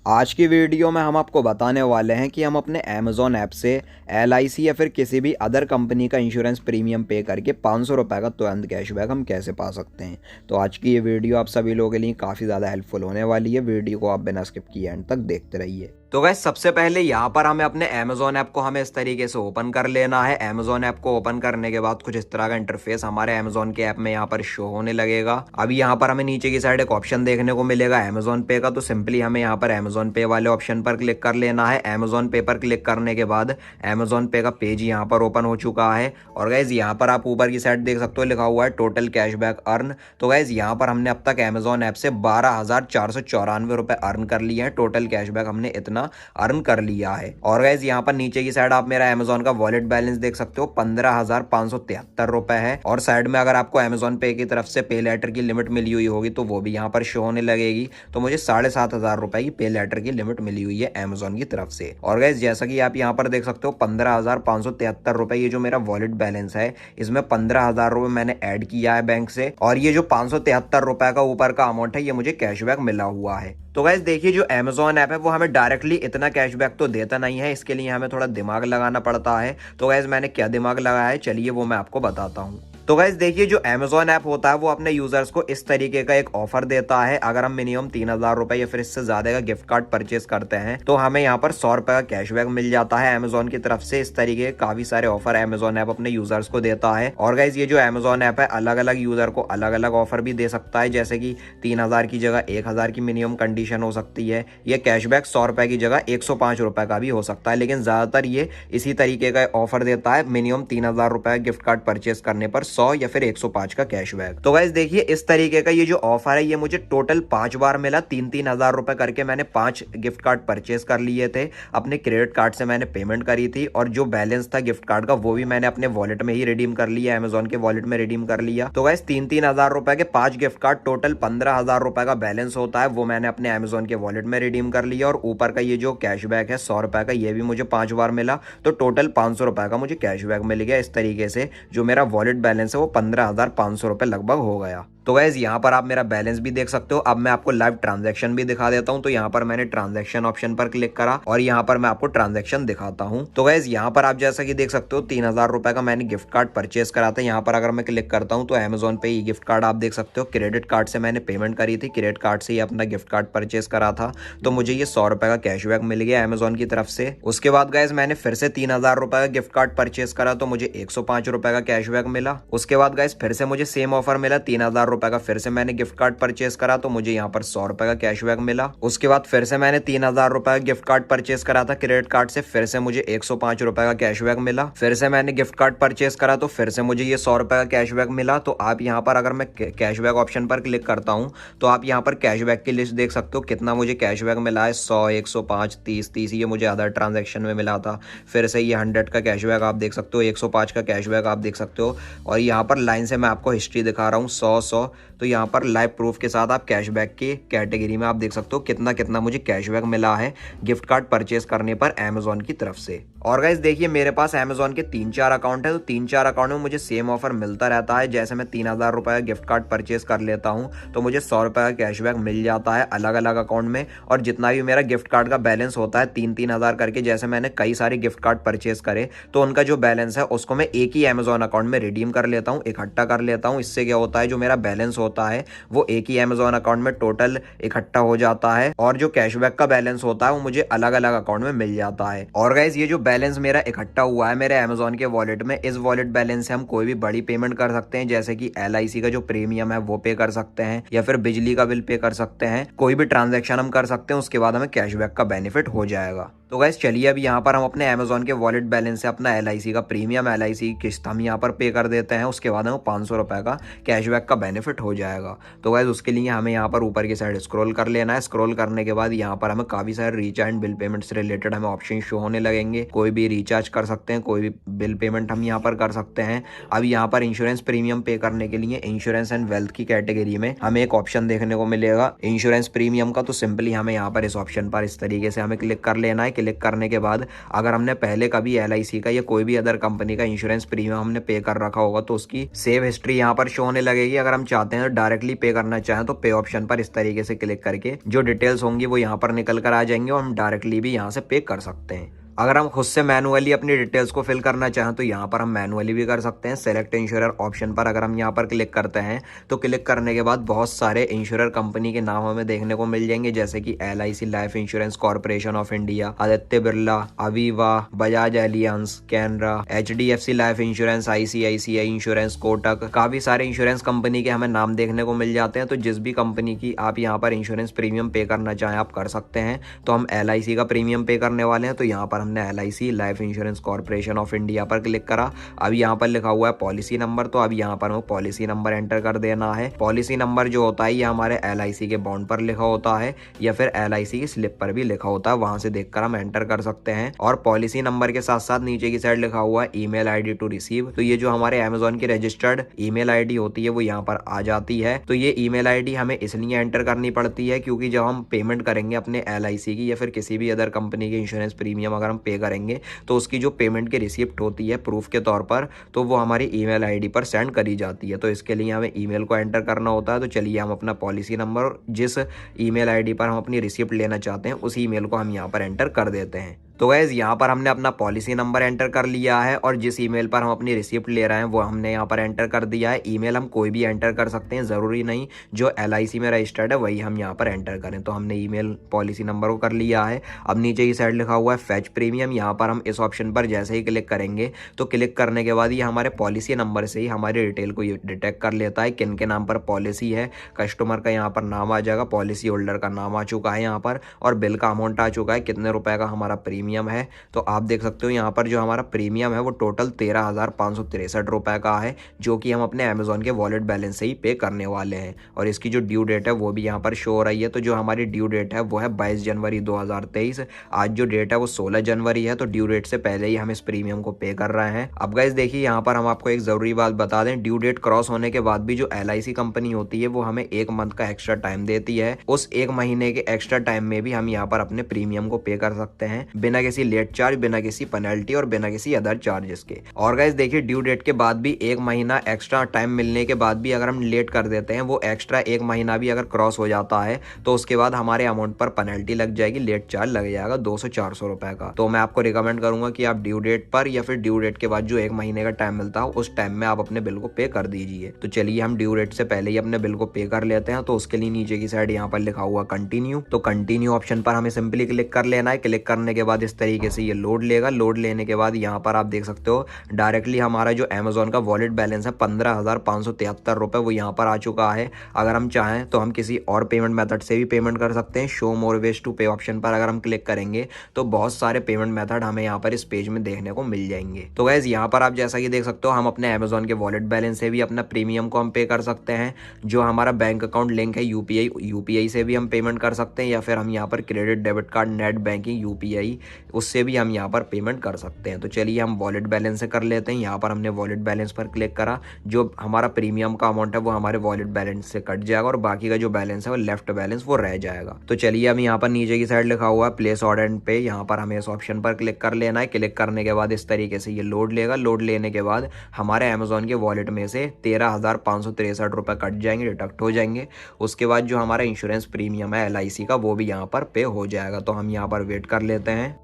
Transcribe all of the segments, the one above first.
आज की वीडियो में हम आपको बताने वाले हैं कि हम अपने अमेज़ॉन ऐप से एलआईसी या फिर किसी भी अदर कंपनी का इंश्योरेंस प्रीमियम पे करके 500 रुपये का तुरंत कैशबैक हम कैसे पा सकते हैं। तो आज की ये वीडियो आप सभी लोगों के लिए काफ़ी ज़्यादा हेल्पफुल होने वाली है। वीडियो को आप बिना स्किप किए एंड तक देखते रहिए। तो गाइस सबसे पहले यहाँ पर हमें अपने अमेज़ॉन ऐप को हमें इस तरीके से ओपन कर लेना है। अमेज़ॉन ऐप को ओपन करने के बाद कुछ इस तरह का इंटरफेस हमारे अमेज़ॉन के ऐप में यहाँ पर शो होने लगेगा। अभी यहाँ पर हमें नीचे की साइड एक ऑप्शन देखने को मिलेगा अमेज़ॉन पे का, तो सिंपली हमें यहाँ पर अमेज़ॉन पे वाले ऑप्शन पर क्लिक कर लेना है। अमेज़ॉन पे पर क्लिक करने के बाद अमेज़ॉन पे का पेज यहाँ पर ओपन हो चुका है। और गाइज यहाँ पर आप ऊपर की साइड देख सकते हो लिखा हुआ है टोटल कैशबैक अर्न। तो गाइज यहाँ पर हमने अब तक अमेज़ॉन ऐप से 12,494 रुपए अर्न कर लिए हैं। टोटल कैशबैक हमने इतना अर्न कर लिया है। और गाइज यहाँ पर नीचे की साइड आप मेरा अमेज़ॉन का वॉलेट बैलेंस देख सकते हो 15,573 रुपए है। और साइड में अगर आपको अमेज़ॉन पे की तरफ से पे लेटर की लिमिट मिली हुई होगी तो वो भी यहाँ पर शो होने लगेगी। तो मुझे 7,500 रुपए की पे लेटर की लिमिट मिली हुई है अमेज़ॉन की तरफ से। और गाइज जैसा कि आप यहाँ पर देख सकते हो 15,573 रुपए ये जो मेरा वॉलेट बैलेंस है, इसमें 15,000 रुपए मैंने ऐड किया है बैंक से, और ये जो 573 रुपए का ऊपर का अमाउंट है ये मुझे कैशबैक मिला हुआ है। तो गाइज देखिए जो अमेज़ॉन ऐप है वो हमें डायरेक्टली इतना कैशबैक तो देता नहीं है, इसके लिए हमें थोड़ा दिमाग लगाना पड़ता है। तो गाइज मैंने क्या दिमाग लगाया है चलिए वो मैं आपको बताता हूँ। तो गाइज देखिए जो अमेज़ॉन ऐप होता है वो अपने यूजर्स को इस तरीके का एक ऑफर देता है। अगर हम मिनिमम 3,000 रुपए या फिर इससे ज्यादा का गिफ्ट कार्ड परचेस करते हैं तो हमें यहाँ पर 100 रुपए का कैशबैक मिल जाता है अमेज़ॉन की तरफ से। इस तरीके के काफी सारे ऑफर अमेज़ॉन ऐप अपने यूजर्स को देता है। और गाइज ये जो अमेज़ॉन ऐप है अलग अलग यूजर को अलग अलग ऑफर भी दे सकता है, जैसे कि 3,000 की जगह 1,000 की मिनिमम कंडीशन हो सकती है। ये कैशबैक 100 रुपए की जगह 105 रुपए का भी हो सकता है, लेकिन ज्यादातर ये इसी तरीके का ऑफर देता है। मिनिमम 3,000 रुपए गिफ्ट कार्ड परचेस करने पर 100 या फिर 105 का कैशबैक। तो गाइस देखिए इस तरीके का ये जो ऑफर है ये मुझे टोटल 5 बार मिला। 3,000 रुपए करके मैंने 5 गिफ्ट कार्ड परचेस कर लिए थे। अपने क्रेडिट कार्ड से मैंने पेमेंट करी थी और जो बैलेंस था गिफ्ट कार्ड का वो भी मैंने अपने वॉलेट में ही रिडीम कर लिया, अमेज़ॉन के वॉलेट में रिडीम कर लिया। तो गाइस 3,000 रुपए के 5 गिफ्ट कार्ड टोटल 15,000 रुपए का बैलेंस होता है, वो मैंने अपने अमेज़ॉन के वॉलेट में रिडीम कर लिया। और ऊपर का ये जो कैशबैक है 100 रुपए का ये भी मुझे 5 बार मिला, तो टोटल 500 रुपए का मुझे कैशबैक मिल गया। इस तरीके से जो मेरा वॉलेट बैलेंस है वो 15,500 रुपए लगभग हो गया। तो गाइज यहाँ पर आप मेरा बैलेंस भी देख सकते हो। अब मैं आपको लाइव ट्रांजैक्शन भी दिखा देता हूँ। तो यहाँ पर मैंने ट्रांजैक्शन ऑप्शन पर क्लिक करा और यहाँ पर मैं आपको ट्रांजैक्शन दिखाता हूँ। तो गाइज यहाँ पर आप जैसा कि देख सकते हो 3,000 रुपए का मैंने गिफ्ट कार्ड परचेस करा था। यहाँ पर अगर मैं क्लिक करता हूँ तो अमेज़ॉन पे ये गिफ्ट कार्ड आप देख सकते हो क्रेडिट कार्ड से मैंने पेमेंट करी थी, क्रेडिट कार्ड से ही अपना गिफ्ट कार्ड परचेस करा था। तो मुझे ये 100 रुपए का कैशबैक मिल गया अमेज़ॉन की तरफ से। उसके बाद गाइज मैंने फिर से 3,000 रुपए का गिफ्ट कार्ड परचेस करा तो मुझे 105 रुपए का कैशबैक मिला। उसके बाद गाइज फिर से मुझे सेम ऑफर मिला 3,000 रुपए का, फिर से मैंने गिफ्ट कार्ड परचेस करा तो मुझे यहाँ पर 100 रुपए का कैशबैक मिला। उसके बाद फिर से मैंने 3,000 रुपए का गिफ्ट कार्ड परचेस करा था क्रेडिट कार्ड से, फिर से मुझे 105 रुपए का कैशबैक मिला। फिर से मैंने गिफ्ट कार्ड परचेस करा तो फिर से मुझे ये 100 रुपए का कैशबैक मिला। तो आप यहाँ पर अगर मैं कैशबैक ऑप्शन पर क्लिक करता हूँ तो आप यहाँ पर कैशबैक की लिस्ट देख सकते हो कितना मुझे कैशबैक मिला है। 100, 105, 30 ये मुझे अदर ट्रांजेक्शन में मिला था। फिर से ये 100 का कैशबैक आप देख सकते हो, 105 का कैशबैक आप देख सकते हो। और यहाँ पर लाइन से मैं आपको हिस्ट्री दिखा रहा हूँ 100। तो यहाँ पर लाइव प्रूफ के साथ आप कैशबैक की कैटेगरी में आप देख सकते हो कितना कितना मुझे कैशबैक मिला है गिफ्ट कार्ड परचेस करने पर अमेज़ॉन की तरफ से। और गाइस देखिए मेरे पास अमेज़ॉन के 3-4 अकाउंट है, तो 3-4 अकाउंट में मुझे सेम ऑफर मिलता रहता है। जैसे मैं 3,000 रुपए का गिफ्ट कार्ड परचेस कर लेता हूँ तो मुझे 100 रुपए का कैशबैक मिल जाता है अलग अलग अकाउंट में। और जितना भी मेरा गिफ्ट कार्ड का बैलेंस होता है 3,000 करके, जैसे मैंने कई सारे गिफ्ट कार्ड परचेस करे तो उनका जो बैलेंस है उसको मैं एक ही अमेज़ॉन अकाउंट में रिडीम कर लेता हूँ, इकट्ठा कर लेता हूँ। इससे क्या होता है जो मेरा बैलेंस होता है वो एक ही अमेज़ॉन अकाउंट में टोटल इकट्ठा हो जाता है, और जो कैशबैक का बैलेंस होता है वो मुझे अलग अलग अकाउंट में मिल जाता है। और गाइस ये जो बैलेंस मेरा इकट्ठा हुआ है मेरे अमेज़ॉन के वॉलेट में, इस वॉलेट बैलेंस से हम कोई भी बड़ी पेमेंट कर सकते हैं, जैसे कि एलआईसी का जो प्रीमियम है वो पे कर सकते हैं, या फिर बिजली का बिल पे कर सकते हैं। कोई भी ट्रांजैक्शन हम कर सकते हैं, उसके बाद हमें कैशबैक का बेनिफिट हो जाएगा। तो गाइस चलिए अब यहाँ पर हम अपने अमेज़ॉन के वॉलेट बैलेंस से अपना एलआईसी का प्रीमियम, एलआईसी की किस्त हम यहाँ पर पे कर देते हैं। उसके बाद हमें 500 रुपए का कैशबैक का बेनिफिट हो जाएगा। तो गाइस उसके लिए हमें यहाँ पर ऊपर की साइड स्क्रॉल कर लेना है। स्क्रॉल करने के बाद यहाँ पर हमें काफी सारे रिचार्ज बिल पेमेंट से रिलेटेड हमें ऑप्शन शो होने लगेंगे। कोई भी रिचार्ज कर सकते हैं, कोई भी बिल पेमेंट हम यहाँ पर कर सकते हैं। अब यहाँ पर इंश्योरेंस प्रीमियम पे करने के लिए इंश्योरेंस एंड वेल्थ की कैटेगरी में हमें एक ऑप्शन देखने को मिलेगा इंश्योरेंस प्रीमियम का। तो सिंपली हमें यहाँ पर इस ऑप्शन पर इस तरीके से हमें क्लिक कर लेना है। क्लिक करने के बाद अगर हमने पहले कभी LIC का या कोई भी अदर कंपनी का इंश्योरेंस प्रीमियम हमने पे कर रखा होगा तो उसकी सेव हिस्ट्री यहाँ पर शो होने लगेगी। अगर हम चाहते हैं तो डायरेक्टली पे करना चाहें तो पे ऑप्शन पर इस तरीके से क्लिक करके जो डिटेल्स होंगी वो यहाँ पर निकल कर आ जाएंगे और हम डायरेक्टली भी यहाँ से पे कर सकते हैं। अगर हम खुद से मैनुअली अपनी डिटेल्स को फिल करना चाहें तो यहाँ पर हम मैनुअली भी कर सकते हैं। सेलेक्ट इंश्योरर ऑप्शन पर अगर हम यहाँ पर क्लिक करते हैं तो क्लिक करने के बाद बहुत सारे इंश्योरर कंपनी के नाम हमें देखने को मिल जाएंगे, जैसे कि LIC life insurance corporation of India, Aditya Birla, Aviva, Bajaj aliens, Canara, HDFC life insurance, ICICI insurance, Kotak, काफी सारे इंश्योरेंस कंपनी के हमें नाम देखने को मिल जाते हैं। तो जिस भी कंपनी की आप यहाँ पर इंश्योरेंस प्रीमियम पे करना चाहें आप कर सकते हैं। तो हम LIC का प्रीमियम पे करने वाले हैं तो यहाँ पर हमने LIC life insurance corporation of India पर क्लिक करा। अब यहाँ पर लिखा हुआ है पॉलिसी नंबर, तो अब यहाँ पर हमें पॉलिसी नंबर एंटर कर देना है। पॉलिसी नंबर जो होता है ये हमारे LIC के बॉन्ड पर लिखा होता है या फिर LIC की स्लिप पर भी लिखा होता है, वहां से देखकर हम एंटर कर सकते हैं। और पॉलिसी नंबर के साथ साथ नीचे की साइड लिखा हुआ है ईमेल ID टू रिसीव, तो ये जो हमारे अमेजोन की रजिस्टर्ड ईमेल ID होती है वो यहाँ पर आ जाती है। तो ये ईमेल ID हमें इसलिए एंटर करनी पड़ती है क्योंकि जब हम पेमेंट करेंगे अपने LIC की या फिर किसी भी अदर कंपनी के इंश्योरेंस प्रीमियम अगर हम पे करेंगे तो उसकी जो पेमेंट की रिसिप्ट होती है प्रूफ के तौर पर तो वो हमारी ईमेल ID पर सेंड करी जाती है। तो इसके लिए हमें ईमेल को एंटर करना होता है। तो चलिए हम अपना पॉलिसी नंबर जिस ईमेल ID पर हम अपनी रिसिप्ट लेना चाहते हैं उस ईमेल को हम यहाँ पर एंटर कर देते हैं। तो गाइस यहाँ पर हमने अपना पॉलिसी नंबर एंटर कर लिया है और जिस ईमेल पर हम अपनी रिसिप्ट ले रहे हैं वो हमने यहाँ पर एंटर कर दिया है। ईमेल हम कोई भी एंटर कर सकते हैं, ज़रूरी नहीं जो LIC में रजिस्टर्ड है वही हम यहाँ पर एंटर करें। तो हमने ईमेल पॉलिसी नंबर को कर लिया है। अब नीचे की साइड लिखा हुआ है फैच प्रीमियम, यहाँ पर हम इस ऑप्शन पर जैसे ही क्लिक करेंगे तो क्लिक करने के बाद ये हमारे पॉलिसी नंबर से ही हमारी डिटेल को ये डिटेक्ट कर लेता है किन के नाम पर पॉलिसी है। कस्टमर का यहाँ पर नाम आ जाएगा, पॉलिसी होल्डर का नाम आ चुका है यहाँ पर और बिल का अमाउंट आ चुका है, कितने रुपए का हमारा प्रीमियम है। तो आप देख सकते हो यहाँ पर जो हमारा प्रीमियम है वो टोटल 13,563 रुपए का है, जो कि हम अपने अमेजोन के वॉलेट बैलेंस से ही पे करने वाले हैं। और इसकी जो ड्यू डेट है वो भी यहाँ पर शो हो रही है। तो जो हमारी ड्यू डेट है वो है 22 जनवरी 2023। आज जो डेट है वो 16 जनवरी है, तो ड्यू डेट से पहले ही हम इस प्रीमियम को पे कर रहे हैं। अब गाइस देखिए यहाँ पर हम आपको एक जरूरी बात बता दें, ड्यू डेट क्रॉस होने के बाद भी जो LIC कंपनी होती है वो हमें 1 मंथ का एक्स्ट्रा टाइम देती है। उस 1 महीने के एक्स्ट्रा टाइम में भी हम यहाँ पर अपने प्रीमियम को पे कर सकते हैं बिना किसी लेट चार्ज, बिना किसी पेनल्टी और बिना किसी अदर चार्जेस के। और गाइस देखिए ड्यू डेट के बाद भी 1 महीना एक्स्ट्रा टाइम मिलने के बाद भी अगर हम लेट कर देते हैं, वो एक्स्ट्रा 1 महीना भी अगर क्रॉस हो जाता है तो उसके बाद हमारे अमाउंट पर पेनल्टी लग जाएगी, लेट चार्ज लग जाएगा 200-400 रुपए का। तो मैं आपको रिकमेंड करूंगा कि आप ड्यू डेट पर या फिर ड्यू डेट के बाद जो 1 महीने का टाइम मिलता है उस टाइम में आप अपने बिल को पे कर दीजिए। तो चलिए हम ड्यू डेट से पहले ही अपने बिल को पे कर लेते हैं। तो उसके लिए नीचे की साइड यहाँ पर लिखा हुआ कंटिन्यू, तो कंटिन्यू ऑप्शन पर हमें सिंपली क्लिक कर लेना है। क्लिक करने के बाद इस तरीके से ये लोड लेगा। लोड लेने के बाद यहाँ पर आप देख सकते हो डायरेक्टली हमारा जो अमेजोन का वॉलेट बैलेंस है 15,573 रुपए वो यहाँ पर आ चुका है। अगर हम चाहें तो हम किसी और पेमेंट मेथड से भी पेमेंट कर सकते हैं। शो मोर वेज टू पे ऑप्शन पर अगर हम क्लिक करेंगे तो बहुत सारे पेमेंट मेथड हमें यहाँ पर इस पेज में देखने को मिल जाएंगे। तो गाइस यहाँ पर आप जैसा कि देख सकते हो हम अपने अमेजोन के वॉलेट बैलेंस से भी अपना प्रीमियम को हम पे कर सकते हैं। जो हमारा बैंक अकाउंट लिंक है यूपीआई से भी हम पेमेंट कर सकते हैं या फिर हम यहाँ पर credit debit card net banking UPI उससे भी हम यहाँ पर पेमेंट कर सकते हैं। तो चलिए हम वॉलेट बैलेंस से कर लेते हैं। यहाँ पर हमने वॉलेट बैलेंस पर क्लिक करा, जो हमारा प्रीमियम का अमाउंट है वो हमारे वॉलेट बैलेंस से कट जाएगा और बाकी का जो बैलेंस है वो लेफ्ट बैलेंस वो रह जाएगा। तो चलिए हम यहाँ पर नीचे की साइड लिखा हुआ है प्लेस ऑर्डर एंड पे, यहाँ पर हमें इस ऑप्शन पर क्लिक कर लेना है। क्लिक करने के बाद इस तरीके से ये लोड लेगा। लोड लेने के बाद हमारे अमेजोन के वॉलेट में से 13,563 रुपए कट जाएंगे, डिडक्ट हो जाएंगे। उसके बाद जो हमारा इंश्योरेंस प्रीमियम है LIC का वो भी यहाँ पर पे हो जाएगा। तो हम यहाँ पर वेट कर लेते हैं।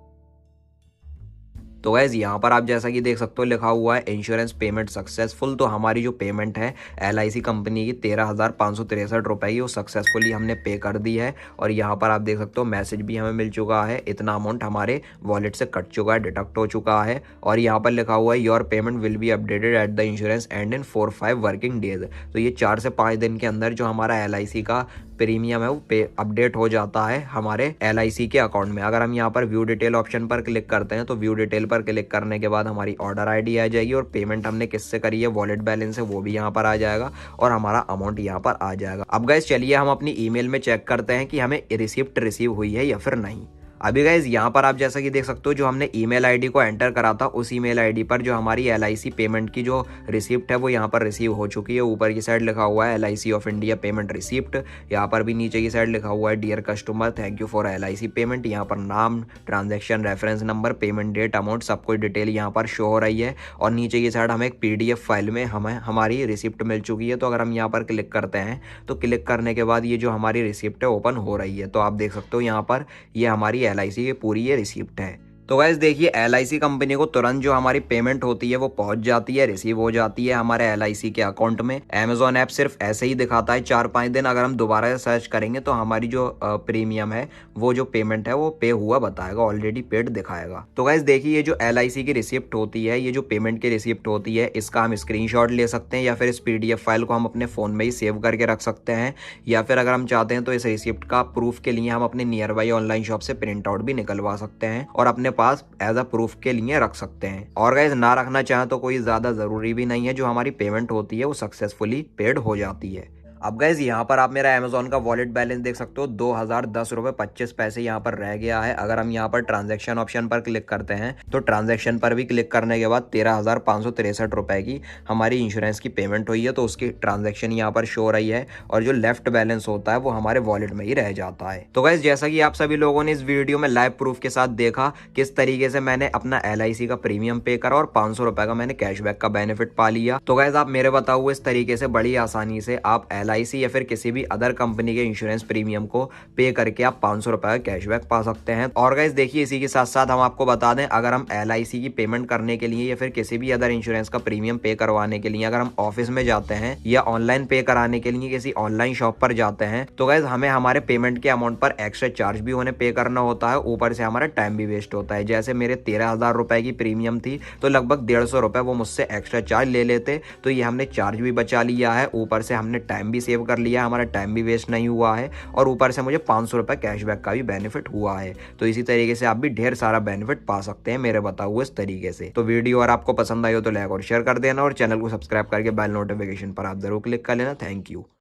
तो गाइस यहाँ पर आप जैसा कि देख सकते हो लिखा हुआ है इंश्योरेंस पेमेंट सक्सेसफुल। तो हमारी जो पेमेंट है LIC कंपनी की 13,563 रुपए की वो सक्सेसफुली हमने पे कर दी है। और यहाँ पर आप देख सकते हो मैसेज भी हमें मिल चुका है, इतना अमाउंट हमारे वॉलेट से कट चुका है, डिडक्ट हो चुका है। और यहाँ पर लिखा हुआ है your payment will be updated at the insurance and in 4-5 working days. तो ये 4 से 5 दिन के अंदर जो हमारा LIC का प्रीमियम है वो पे अपडेट हो जाता है हमारे LIC के अकाउंट में। अगर हम यहाँ पर व्यू डिटेल ऑप्शन पर क्लिक करते हैं तो व्यू डिटेल पर क्लिक करने के बाद हमारी ऑर्डर ID आ जाएगी और पेमेंट हमने किससे करी है वॉलेट बैलेंस से वो भी यहाँ पर आ जाएगा और हमारा अमाउंट यहाँ पर आ जाएगा। अब गाइस चलिए हम अपनी ईमेल में चेक करते हैं कि हमें रिसिप्ट रिसीव हुई है या फिर नहीं। अभी गाइज यहाँ पर आप जैसा कि देख सकते हो, जो हमने ईमेल आईडी को एंटर करा था उस ईमेल आईडी पर जो हमारी LIC पेमेंट की जो रिसिप्ट है वो यहाँ पर रिसीव हो चुकी है। ऊपर की साइड लिखा हुआ है LIC of India payment receipt. यहाँ पर भी नीचे की साइड लिखा हुआ है dear customer thank you for LIC payment. यहाँ पर नाम, transaction reference number, payment date, amount सब कुछ डिटेल यहाँ पर शो हो रही है। और नीचे की साइड हमें एक PDF फाइल में हमें हमारी रिसिप्ट मिल चुकी है। तो अगर हम यहाँ पर क्लिक करते हैं तो क्लिक करने के बाद ये जो हमारी रिसिप्ट है ओपन हो रही है। तो आप देख सकते हो यहाँ पर ये हमारी LIC की पूरी ये रिसिप्ट है। तो गाइस देखिए LIC कंपनी को तुरंत जो हमारी पेमेंट होती है वो पहुंच जाती है, रिसीव हो जाती है हमारे LIC के अकाउंट में। अमेजॉन ऐप सिर्फ ऐसे ही दिखाता है 4-5 दिन। अगर हम दोबारा सर्च करेंगे तो हमारी जो प्रीमियम है वो जो पेमेंट है वो पे हुआ बताएगा, ऑलरेडी पेड दिखाएगा। तो गाइस देखिए ये जो LIC की रिसिप्ट होती है, ये जो पेमेंट की रिसिप्ट होती है, इसका हम स्क्रीनशॉट ले सकते हैं या फिर इस PDF फाइल को हम अपने फोन में ही सेव करके रख सकते हैं। या फिर अगर हम चाहते हैं तो इस रिसिप्ट का प्रूफ के लिए हम अपने नियर बाई ऑनलाइन शॉप से प्रिंट आउट भी निकलवा सकते हैं और अपने पास एज अ प्रूफ के लिए रख सकते हैं। और गाइस ना रखना चाहें तो कोई ज्यादा जरूरी भी नहीं है, जो हमारी पेमेंट होती है वो सक्सेसफुली पेड हो जाती है। अब गाइज यहाँ पर आप मेरा अमेजोन का वॉलेट बैलेंस देख सकते हो, 2010 रुपये 25 पैसे यहाँ पर रह गया है। अगर हम यहाँ पर ट्रांजैक्शन ऑप्शन पर क्लिक करते हैं तो ट्रांजैक्शन पर भी क्लिक करने के बाद 13,563 रुपये की हमारी इंश्योरेंस की पेमेंट हुई है। तो उसकी ट्रांजैक्शन यहाँ पर शो रही है और जो लेफ्ट बैलेंस होता है वो हमारे वॉलेट में ही रह जाता है। तो गाइज जैसा कि आप सभी लोगों ने इस वीडियो में लाइव प्रूफ के साथ देखा किस तरीके से मैंने अपना LIC का प्रीमियम पे करा और 500 रुपये का मैंने कैशबैक का बेनिफिट पा लिया। तो गाइज आप मेरे बताओ हुए इस तरीके से बड़ी आसानी से आप LIC या फिर किसी भी अदर कंपनी के इंश्योरेंस प्रीमियम को पे करके आप 500 रुपए का कैशबैक पा सकते हैं। और गाइस देखिए इसी के साथ साथ हम आपको बता दें, अगर हम LIC की पेमेंट करने के लिए या फिर किसी भी अदर इंश्योरेंस का प्रीमियम पे करवाने के लिए अगर हम ऑफिस में जाते हैं या ऑनलाइन पे कराने के लिए किसी ऑनलाइन शॉप पर जाते हैं तो गाइस हमें हमारे पेमेंट के अमाउंट पर एक्स्ट्रा चार्ज भी उन्हें पे करना होता है, ऊपर से हमारा टाइम भी वेस्ट होता है। जैसे मेरे 13,000 रुपए की प्रीमियम थी तो लगभग 150 रुपए वो मुझसे एक्स्ट्रा चार्ज ले लेते, तो ये हमने चार्ज भी बचा लिया है, ऊपर से हमने टाइम भी सेव कर लिया, हमारा टाइम भी वेस्ट नहीं हुआ है और ऊपर से मुझे 500 रुपए कैशबैक का भी बेनिफिट हुआ है। तो इसी तरीके से आप भी ढेर सारा बेनिफिट पा सकते हैं मेरे बताए हुए इस तरीके से। तो वीडियो और आपको पसंद आई हो तो लाइक और शेयर कर देना और चैनल को सब्सक्राइब करके बेल नोटिफिकेशन पर आप जरूर क्लिक कर लेना। Thank you.